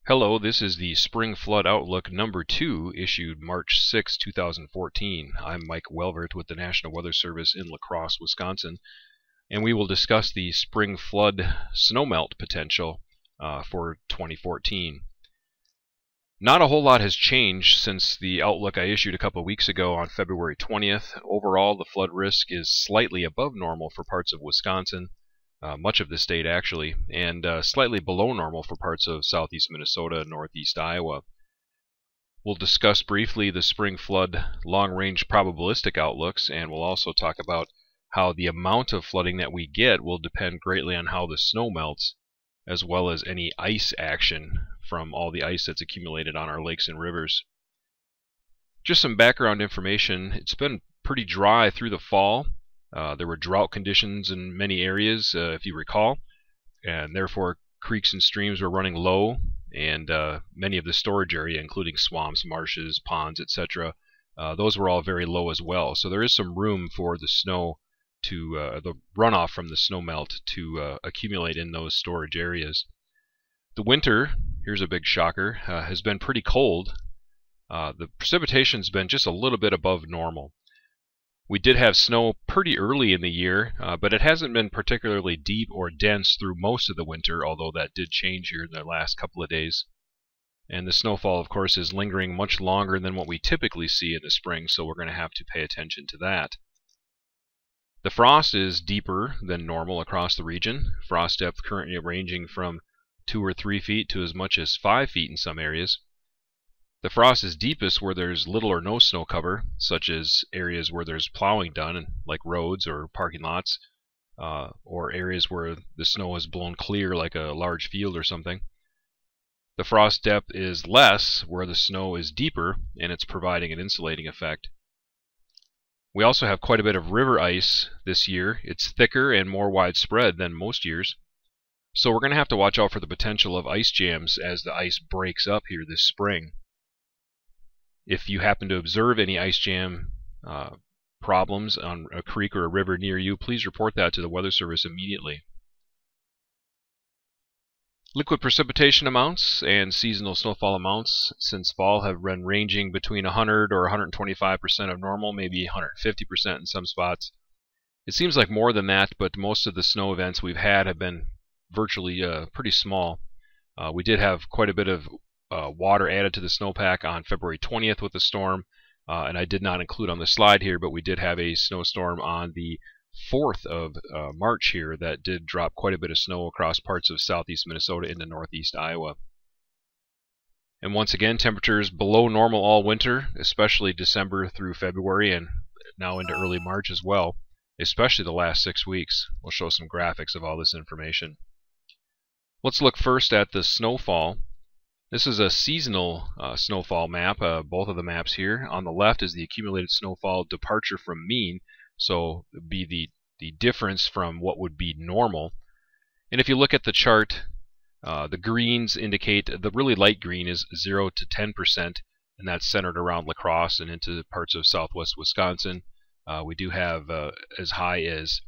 Hello, this is the Spring Flood Outlook number 2, issued March 6, 2014. I'm Mike Welvert with the National Weather Service in La Crosse, Wisconsin, and we will discuss the spring flood snowmelt potential for 2014. Not a whole lot has changed since the outlook I issued a couple of weeks ago on February 20th. Overall, the flood risk is slightly above normal for parts of Wisconsin, much of the state actually, and slightly below normal for parts of southeast Minnesota and northeast Iowa. We'll discuss briefly the spring flood long-range probabilistic outlooks, and we'll also talk about how the amount of flooding that we get will depend greatly on how the snow melts, as well as any ice action from all the ice that's accumulated on our lakes and rivers. Just some background information. It's been pretty dry through the fall. There were drought conditions in many areas, if you recall, and therefore creeks and streams were running low, and many of the storage area, including swamps, marshes, ponds, etc., those were all very low as well. So there is some room for the snow to, the runoff from the snow melt to accumulate in those storage areas. The winter, here's a big shocker, has been pretty cold. The precipitation's been just a little bit above normal. We did have snow pretty early in the year, but it hasn't been particularly deep or dense through most of the winter, although that did change here in the last couple of days. And the snowfall, of course, is lingering much longer than what we typically see in the spring, so we're going to have to pay attention to that. The frost is deeper than normal across the region. Frost depth currently ranging from 2 or 3 feet to as much as 5 feet in some areas. The frost is deepest where there's little or no snow cover, such as areas where there's plowing done, like roads or parking lots, or areas where the snow is blown clear, like a large field or something. The frost depth is less where the snow is deeper, and it's providing an insulating effect. We also have quite a bit of river ice this year. It's thicker and more widespread than most years. So we're going to have to watch out for the potential of ice jams as the ice breaks up here this spring. If you happen to observe any ice jam problems on a creek or a river near you, please report that to the Weather Service immediately. Liquid precipitation amounts and seasonal snowfall amounts since fall have been ranging between 100 or 125% of normal, maybe 150% in some spots. It seems like more than that, but most of the snow events we've had have been virtually pretty small. We did have quite a bit of water added to the snowpack on February 20th with the storm, and I did not include on the slide here, but we did have a snowstorm on the 4th of March here that did drop quite a bit of snow across parts of southeast Minnesota into northeast Iowa. And once again, temperatures below normal all winter, especially December through February and now into early March as well, especially the last 6 weeks. We'll show some graphics of all this information. Let's look first at the snowfall. This is a seasonal snowfall map, both of the maps here. On the left is the accumulated snowfall departure from mean, so it would be the difference from what would be normal. And if you look at the chart, the greens indicate, the really light green is 0 to 10%, and that's centered around La Crosse and into parts of southwest Wisconsin. We do have as high as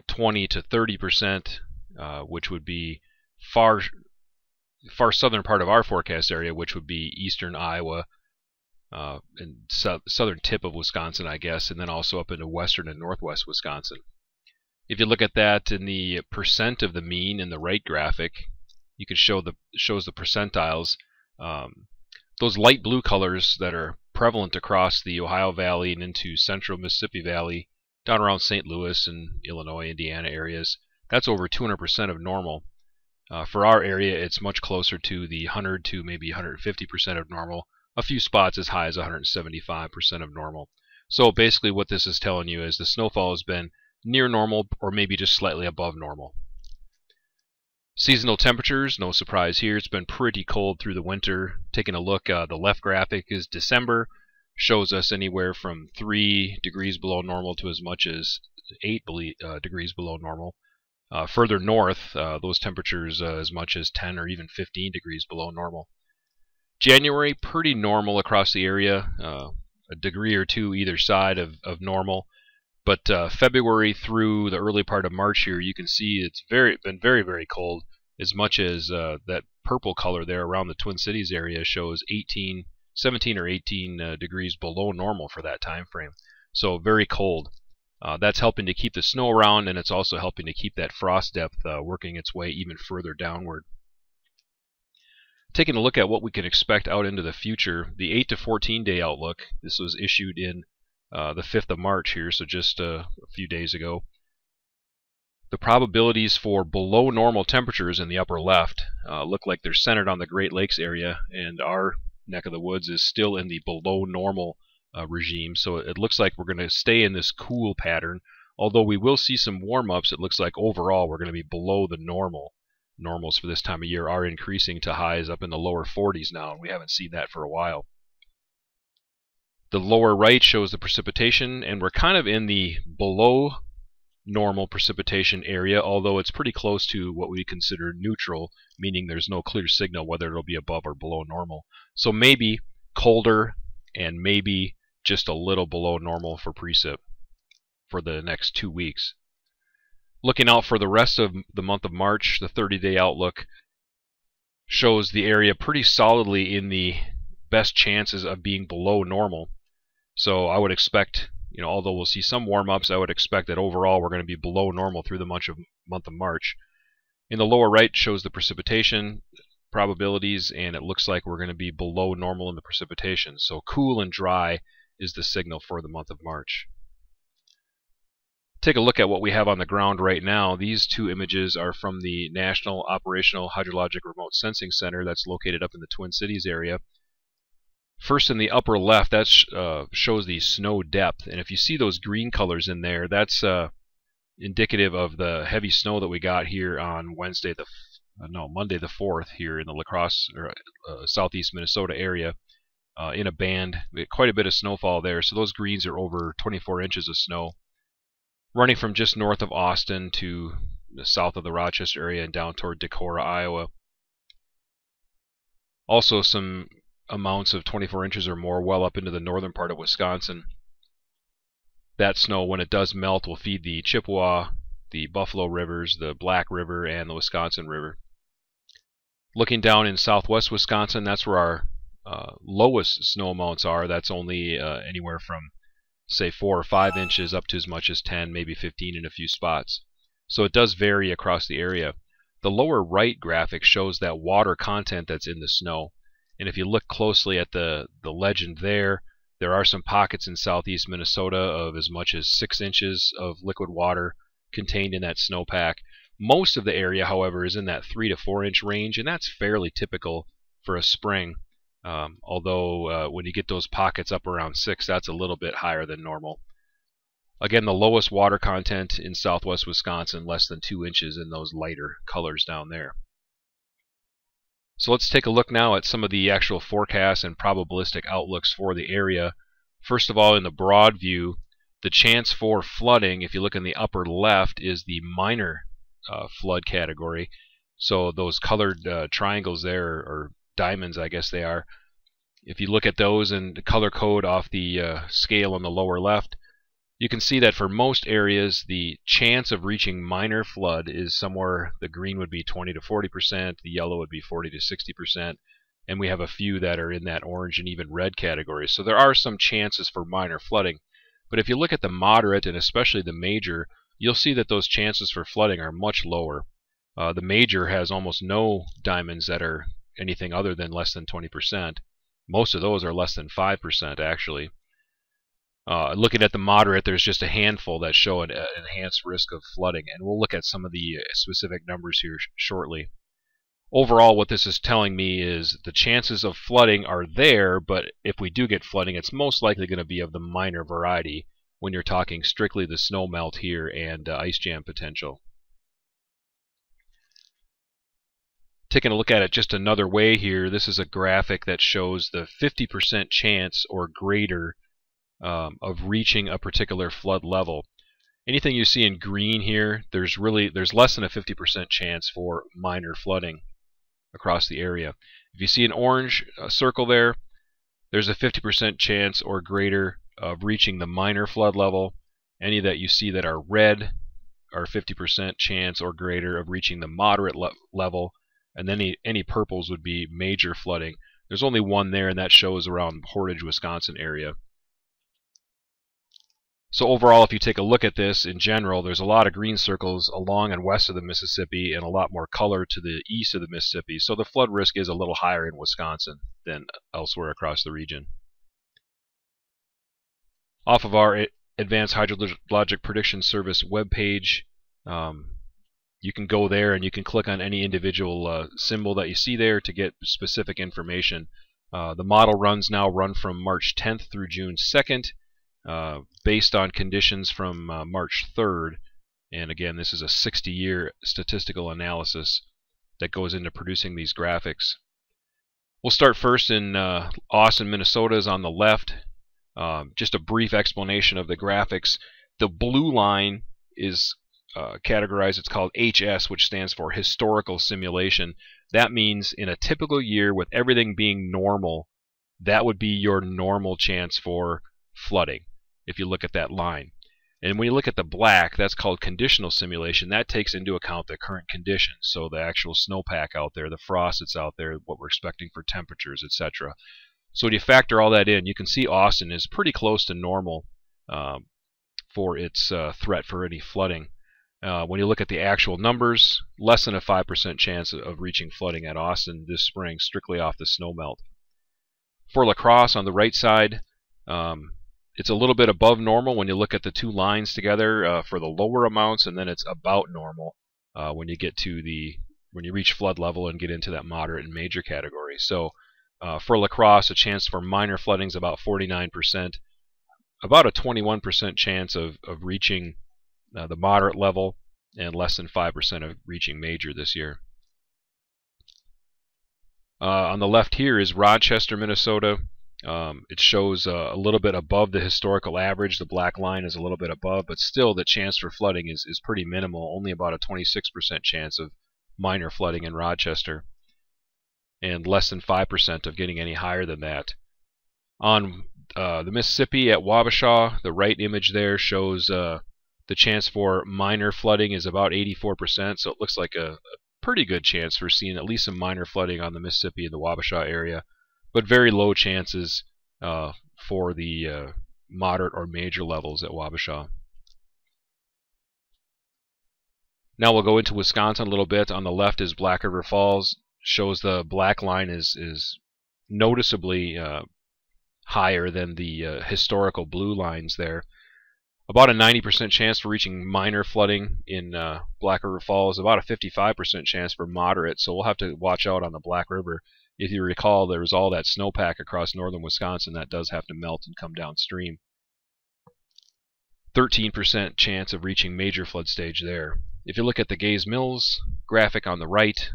20 to 30%, which would be far southern part of our forecast area, which would be eastern Iowa and southern tip of Wisconsin, I guess, and then also up into western and northwest Wisconsin. If you look at that in the percent of the mean in the right graphic, you can shows the percentiles. Those light blue colors that are prevalent across the Ohio Valley and into central Mississippi Valley, down around St. Louis and Illinois, Indiana areas, that's over 200% of normal. For our area, it's much closer to the 100 to maybe 150% of normal. A few spots as high as 175% of normal. So basically what this is telling you is the snowfall has been near normal or maybe just slightly above normal. Seasonal temperatures, no surprise here. It's been pretty cold through the winter. Taking a look, the left graphic is December. Shows us anywhere from 3 degrees below normal to as much as 8 degrees below normal. Further north, those temperatures as much as 10 or even 15 degrees below normal. January, pretty normal across the area, a degree or two either side of normal. But February through the early part of March here, you can see it's been very, very cold, as much as that purple color there around the Twin Cities area shows 17 or 18 degrees below normal for that time frame. So very cold. That's helping to keep the snow around, and it's also helping to keep that frost depth working its way even further downward. Taking a look at what we can expect out into the future, the 8 to 14 day outlook, this was issued in the 5th of March here, so just a few days ago. The probabilities for below normal temperatures in the upper left look like they're centered on the Great Lakes area, and our neck of the woods is still in the below normal regime, so it looks like we're going to stay in this cool pattern. Although we will see some warm-ups, it looks like overall we're going to be below the normal. Normals for this time of year are increasing to highs up in the lower 40s now, and we haven't seen that for a while. The lower right shows the precipitation, and we're kind of in the below normal precipitation area, although it's pretty close to what we consider neutral, meaning there's no clear signal whether it'll be above or below normal. So maybe colder and maybe just a little below normal for precip for the next 2 weeks. Looking out for the rest of the month of March, the 30-day outlook shows the area pretty solidly in the best chances of being below normal. So I would expect, although we'll see some warm-ups, I would expect that overall we're going to be below normal through the month of March. In the lower right shows the precipitation probabilities, and it looks like we're going to be below normal in the precipitation. So cool and dry is the signal for the month of March. Take a look at what we have on the ground right now. These two images are from the National Operational Hydrologic Remote Sensing Center that's located up in the Twin Cities area. First, in the upper left, that shows the snow depth, and if you see those green colors in there, that's indicative of the heavy snow that we got here on Monday the 4th here in the La Crosse or southeast Minnesota area in a band. We had quite a bit of snowfall there, so those greens are over 24 inches of snow, running from just north of Austin to the south of the Rochester area and down toward Decorah, Iowa. Also some amounts of 24 inches or more well up into the northern part of Wisconsin. That snow, when it does melt, will feed the Chippewa, the Buffalo Rivers, the Black River, and the Wisconsin River. Looking down in southwest Wisconsin, that's where our lowest snow amounts are. That's only anywhere from say 4 or 5 inches up to as much as 10, maybe 15 in a few spots. So it does vary across the area. The lower right graphic shows that water content that's in the snow. And if you look closely at the legend there are some pockets in southeast Minnesota of as much as 6 inches of liquid water contained in that snowpack. Most of the area, however, is in that 3 to 4 inch range, and that's fairly typical for a spring. Although when you get those pockets up around 6, that's a little bit higher than normal. Again, the lowest water content in southwest Wisconsin, less than 2 inches in those lighter colors down there. So let's take a look now at some of the actual forecasts and probabilistic outlooks for the area. First of all, in the broad view, the chance for flooding, if you look in the upper left, is the minor flood category. So those colored triangles there, or diamonds I guess they are, if you look at those and color code off the scale on the lower left, you can see that for most areas the chance of reaching minor flood is somewhere, the green would be 20 to 40%, the yellow would be 40 to 60%, and we have a few that are in that orange and even red category. So there are some chances for minor flooding. But if you look at the moderate and especially the major, you'll see that those chances for flooding are much lower. The major has almost no diamonds that are anything other than less than 20%. Most of those are less than 5% actually. Looking at the moderate, there's just a handful that show an enhanced risk of flooding, and we'll look at some of the specific numbers here shortly. Overall, what this is telling me is the chances of flooding are there, but if we do get flooding, it's most likely going to be of the minor variety when you're talking strictly the snow melt here and ice jam potential. Taking a look at it just another way here, this is a graphic that shows the 50% chance or greater of reaching a particular flood level. Anything you see in green here, there's less than a 50% chance for minor flooding across the area. If you see an orange circle there, there's a 50% chance or greater of reaching the minor flood level. Any that you see that are red are 50% chance or greater of reaching the moderate level, and then any purples would be major flooding. There's only one there, and that shows around Portage, Wisconsin area. So overall, if you take a look at this in general, there's a lot of green circles along and west of the Mississippi and a lot more color to the east of the Mississippi. So the flood risk is a little higher in Wisconsin than elsewhere across the region. Off of our Advanced Hydrologic Prediction Service webpage, you can go there and you can click on any individual symbol that you see there to get specific information. The model runs now run from March 10th through June 2nd. Based on conditions from March 3rd, and again, this is a 60-year statistical analysis that goes into producing these graphics. We'll start first in Austin, Minnesota is on the left. Just a brief explanation of the graphics. The blue line is categorized, it's called HS, which stands for historical simulation. That means in a typical year with everything being normal, that would be your normal chance for flooding, if you look at that line. And when you look at the black, that's called conditional simulation. That takes into account the current conditions, so the actual snowpack out there, the frost that's out there, what we're expecting for temperatures, etc. So when you factor all that in, you can see Austin is pretty close to normal for its threat for any flooding. When you look at the actual numbers, less than a 5% chance of reaching flooding at Austin this spring, strictly off the snowmelt. For La Crosse on the right side, it's a little bit above normal when you look at the two lines together for the lower amounts, and then it's about normal when you reach flood level and get into that moderate and major category. So for La Crosse, a chance for minor flooding is about 49%, about a 21% chance of reaching the moderate level, and less than 5% of reaching major this year. On the left here is Rochester, Minnesota. It shows a little bit above the historical average. The black line is a little bit above, but still the chance for flooding is pretty minimal, only about a 26% chance of minor flooding in Rochester, and less than 5% of getting any higher than that. On the Mississippi at Wabasha, the right image there shows the chance for minor flooding is about 84%, so it looks like a pretty good chance for seeing at least some minor flooding on the Mississippi and the Wabasha area, but very low chances for the moderate or major levels at Wabasha. Now we'll go into Wisconsin a little bit. On the left is Black River Falls. Shows the black line is noticeably higher than the historical blue lines there. About a 90% chance for reaching minor flooding in Black River Falls, about a 55% chance for moderate, so we'll have to watch out on the Black River. If you recall, there was all that snowpack across northern Wisconsin that does have to melt and come downstream. 13% chance of reaching major flood stage there. If you look at the Gaze Mills graphic on the right,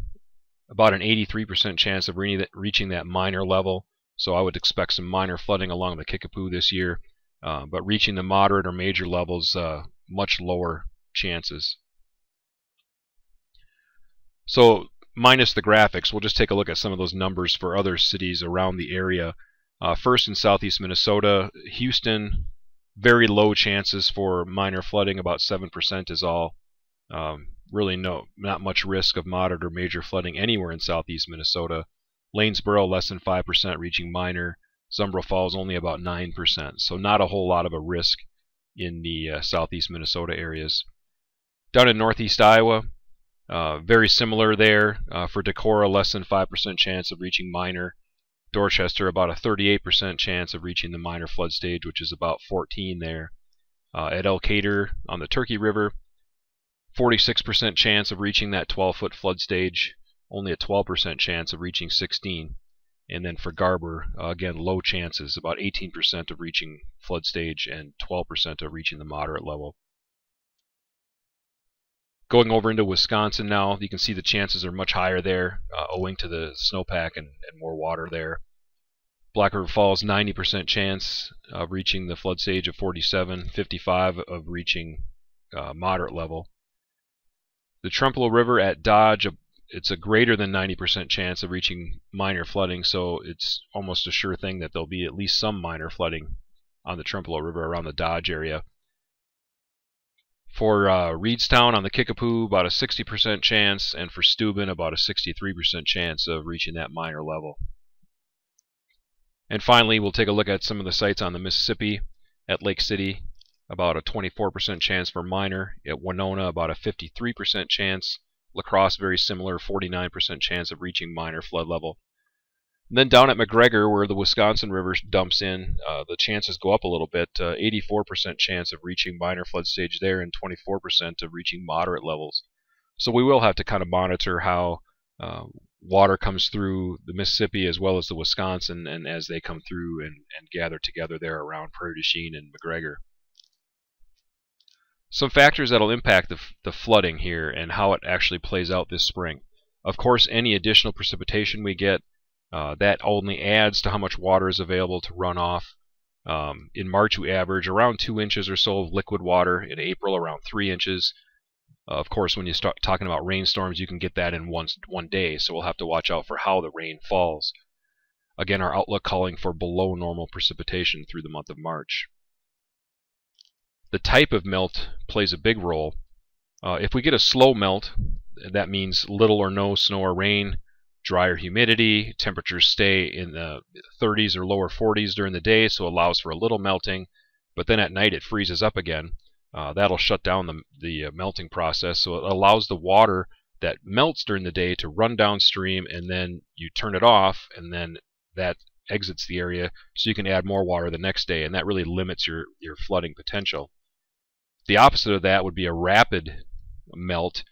about an 83% chance of reaching that minor level, so I would expect some minor flooding along the Kickapoo this year. But reaching the moderate or major levels, much lower chances. So minus the graphics, we'll just take a look at some of those numbers for other cities around the area. First in southeast Minnesota, Houston, very low chances for minor flooding, about 7% is all. Really not much risk of moderate or major flooding anywhere in southeast Minnesota. Lanesboro, less than 5% reaching minor. Zumbro Falls only about 9%, so not a whole lot of a risk in the southeast Minnesota areas. Down in northeast Iowa, very similar there. For Decorah, less than 5% chance of reaching minor. Dorchester, about a 38% chance of reaching the minor flood stage, which is about 14 there. At Elkader on the Turkey River, 46% chance of reaching that 12-foot flood stage, only a 12% chance of reaching 16. And then for Garber, again, low chances, about 18% of reaching flood stage and 12% of reaching the moderate level. Going over into Wisconsin now, you can see the chances are much higher there, owing to the snowpack and more water there. Black River Falls, 90% chance of reaching the flood stage of 47, 55 of reaching moderate level. The Trempealeau River at Dodge, it's a greater than 90% chance of reaching minor flooding, so it's almost a sure thing that there'll be at least some minor flooding on the Trempealeau River around the Dodge area. For Reedstown on the Kickapoo, about a 60% chance, and for Steuben, about a 63% chance of reaching that minor level. And finally, we'll take a look at some of the sites on the Mississippi. At Lake City, about a 24% chance for minor. At Winona, about a 53% chance. La Crosse, very similar, 49% chance of reaching minor flood level. And then down at McGregor, where the Wisconsin River dumps in, the chances go up a little bit. 84% chance of reaching minor flood stage there, and 24% of reaching moderate levels. So we will have to kind of monitor how water comes through the Mississippi as well as the Wisconsin, and as they come through and gather together there around Prairie du Chien and McGregor. Some factors that will impact the flooding here and how it actually plays out this spring. Of course, any additional precipitation we get, that only adds to how much water is available to run off. In March, we average around 2 inches or so of liquid water. In April, around 3 inches. Of course, when you start talking about rainstorms, you can get that in one day, so we'll have to watch out for how the rain falls. Again, our outlook calling for below normal precipitation through the month of March. The type of melt plays a big role. If we get a slow melt, that means little or no snow or rain, drier humidity, temperatures stay in the 30s or lower 40s during the day, so allows for a little melting, but then at night it freezes up again. That'll shut down the melting process, so it allows the water that melts during the day to run downstream, and then you turn it off, and then that exits the area, so you can add more water the next day, and that really limits your flooding potential. The opposite of that would be a rapid melt.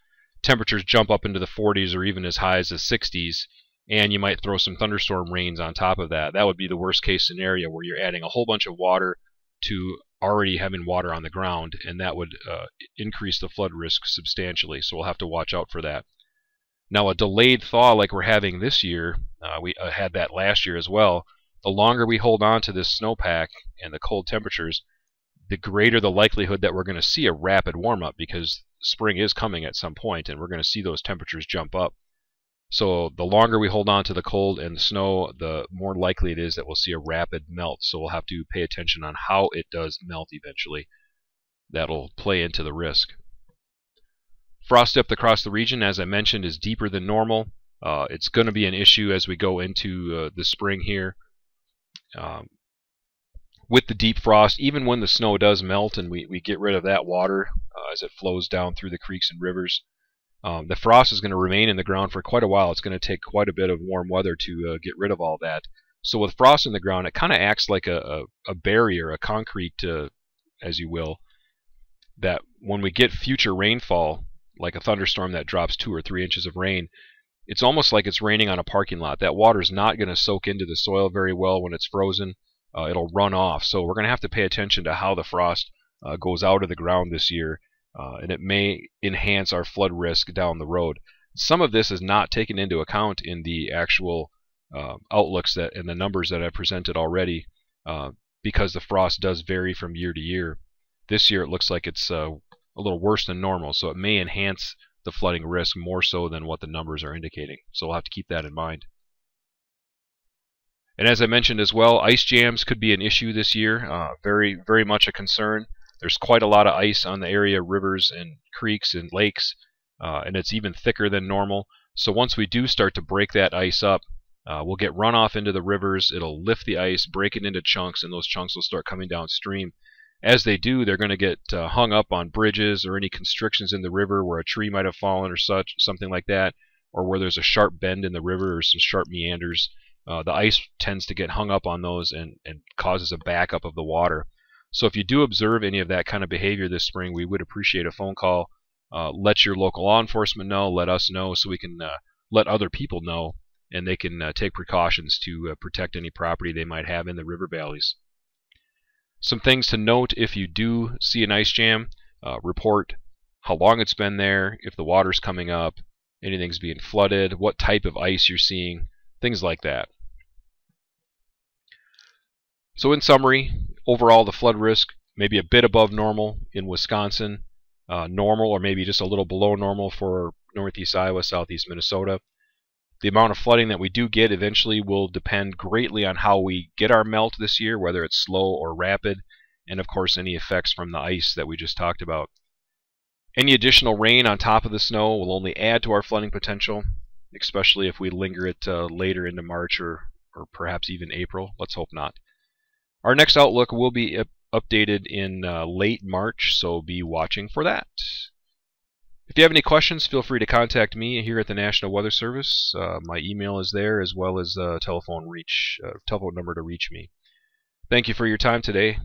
Temperatures jump up into the 40s or even as high as the 60s, and you might throw some thunderstorm rains on top of that. That would be the worst case scenario, where you're adding a whole bunch of water to already having water on the ground, and that would increase the flood risk substantially, so we'll have to watch out for that. Now, a delayed thaw like we're having this year, we had that last year as well, the longer we hold on to this snowpack and the cold temperatures, the greater the likelihood that we're going to see a rapid warm-up, because spring is coming at some point, and we're going to see those temperatures jump up. So the longer we hold on to the cold and the snow, the more likely it is that we'll see a rapid melt. So we'll have to pay attention on how it does melt eventually. That'll play into the risk. Frost depth across the region, as I mentioned, is deeper than normal. It's going to be an issue as we go into the spring here. With the deep frost, even when the snow does melt and we get rid of that water as it flows down through the creeks and rivers, the frost is going to remain in the ground for quite a while. It's going to take quite a bit of warm weather to get rid of all that. So with frost in the ground, it kind of acts like a barrier, a concrete, as you will, that when we get future rainfall, like a thunderstorm that drops 2 or 3 inches of rain, it's almost like it's raining on a parking lot. That water is not going to soak into the soil very well when it's frozen. It'll run off. So we're going to have to pay attention to how the frost goes out of the ground this year, and it may enhance our flood risk down the road. Some of this is not taken into account in the actual outlooks and the numbers that I presented already, because the frost does vary from year to year. This year it looks like it's a little worse than normal, so it may enhance the flooding risk more so than what the numbers are indicating. So we'll have to keep that in mind. And as I mentioned as well, ice jams could be an issue this year, very, very much a concern. There's quite a lot of ice on the area, rivers and creeks and lakes, and it's even thicker than normal. So once we do start to break that ice up, we'll get runoff into the rivers. It'll lift the ice, break it into chunks, and those chunks will start coming downstream. As they do, they're going to get hung up on bridges or any constrictions in the river where a tree might have fallen or something like that, or where there's a sharp bend in the river or some sharp meanders. The ice tends to get hung up on those and causes a backup of the water. So if you do observe any of that kind of behavior this spring, we would appreciate a phone call. Let your local law enforcement know, let us know, so we can let other people know, and they can take precautions to protect any property they might have in the river valleys. Some things to note: if you do see an ice jam, report how long it's been there, if the water's coming up, anything's being flooded, what type of ice you're seeing, things like that. So in summary, overall the flood risk may be a bit above normal in Wisconsin, normal or maybe just a little below normal for northeast Iowa, southeast Minnesota. The amount of flooding that we do get eventually will depend greatly on how we get our melt this year, whether it's slow or rapid, and of course any effects from the ice that we just talked about. Any additional rain on top of the snow will only add to our flooding potential, especially if we linger it later into March or perhaps even April. Let's hope not. Our next outlook will be updated in late March, so be watching for that. If you have any questions, feel free to contact me here at the National Weather Service. My email is there, as well as a telephone number to reach me. Thank you for your time today.